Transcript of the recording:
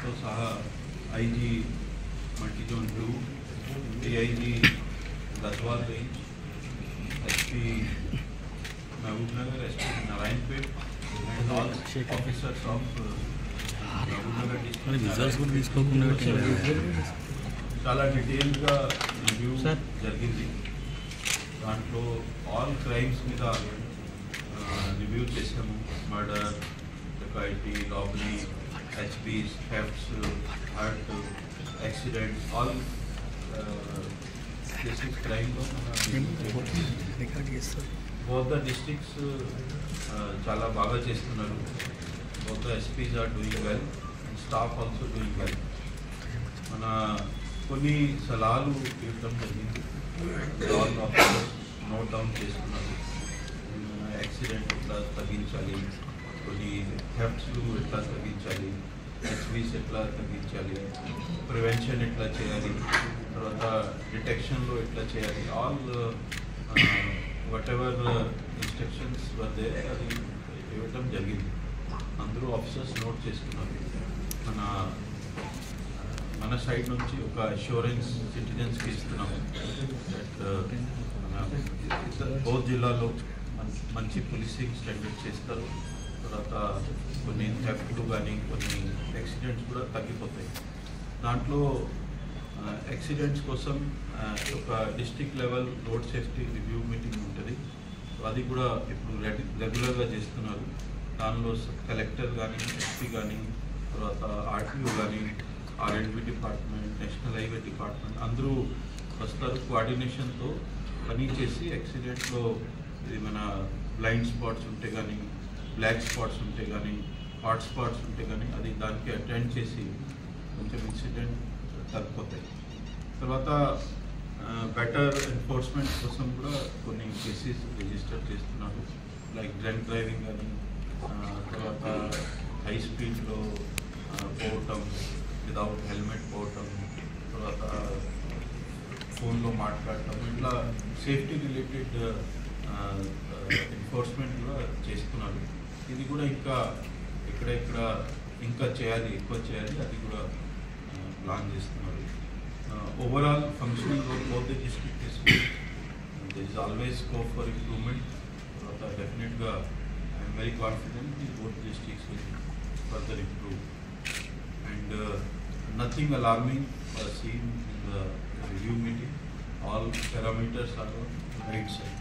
तो सहा IG multi zone 2, DIG Gadwal range, SP Mahabubnagar, SP Narayanpet and all officers of Mahabubnagar district చాలా డీటెయిల్గా రివ్యూ జరిగింది. దాంట్లో ఆల్ క్రైమ్స్ మీద రివ్యూ చేసాము. Murder, dacoity, robbery, HPs, thefts, hurt, accidents, all district క్రైమ్లో బోత్ ద డిస్ట్రిక్ట్స్ చాలా బాగా చేస్తున్నారు. Both the SPs are doing well and staff also doing well. మన కొన్ని సలహాలు ఇవ్వడం జరిగింది. ఆల్ ఆఫీసర్స్ నోట్ డౌన్ చేసుకున్నారు. యాక్సిడెంట్ ఎట్లా తగ్గించాలి, కొన్ని థెఫ్ట్స్లు ఎట్లా తగ్గించాలి, హెచ్బీస్ ఎట్లా తగ్గించాలి, ప్రివెన్షన్ ఎట్లా చేయాలి, తర్వాత డిటెక్షన్లో ఎట్లా చేయాలి, ఆల్ వాట్ ఎవర్ ఇన్స్ట్రక్షన్స్ వద్దే అది ఇవ్వటం జరిగింది. అందరూ ఆఫీసర్స్ నోట్ చేసుకున్నారు. మన సైడ్ నుంచి ఒక అష్యూరెన్స్ సిటిజన్స్కి ఇస్తున్నాము దట్ బౌద్ధ్ జిల్లాలో మంచి పోలీసింగ్ స్టాండర్డ్ చేస్తారు. తర్వాత కొన్ని థెఫ్ట్లు కానీ కొన్ని యాక్సిడెంట్స్ కూడా తగ్గిపోతాయి. దాంట్లో యాక్సిడెంట్స్ కోసం ఒక district level road safety review meeting ఉంటుంది. అది కూడా ఇప్పుడు రెగ్యులర్గా చేస్తున్నారు. దానిలో కలెక్టర్ కానీ, ఎస్పీ కానీ, తర్వాత ఆర్టీఓ కానీ, ఆర్ఎండ్బి డిపార్ట్మెంట్, నేషనల్ హైవే డిపార్ట్మెంట్ అందరూ వస్తారు. కోఆర్డినేషన్తో పని చేసి యాక్సిడెంట్లో ఏమైనా బ్లైండ్ స్పాట్స్ ఉంటే కానీ, బ్లాక్ స్పాట్స్ ఉంటే కానీ, హాట్ స్పాట్స్ ఉంటే కానీ అది దానికి అటెండ్ చేసి కొంచెం ఇన్సిడెంట్ తగ్గిపోతాయి. తర్వాత బెటర్ ఎన్ఫోర్స్మెంట్ కోసం కూడా కొన్ని కేసెస్ రిజిస్టర్ చేస్తున్నారు. లైక్ డ్రంక్ డ్రైవింగ్ కానీ, తర్వాత హై స్పీడ్లో పోవటం, వితౌట్ హెల్మెట్ పోవటం, తర్వాత ఫోన్లో మాట్లాడటం, ఇట్లా సేఫ్టీ రిలేటెడ్ ఎన్ఫోర్స్మెంట్ కూడా చేస్తున్నారు. ఇది కూడా ఇంకా ఎక్కడెక్కడ ఇంకా చేయాలి, ఎక్కువ చేయాలి, అది కూడా ప్లాన్ చేస్తున్నారు. Overall functioning role both the district is good. There is always scope for improvement. తర్వాత డెఫినెట్గా I'm very confident the both districts will further improve. And nothing alarming was seen in the review meeting. All parameters are on the right side.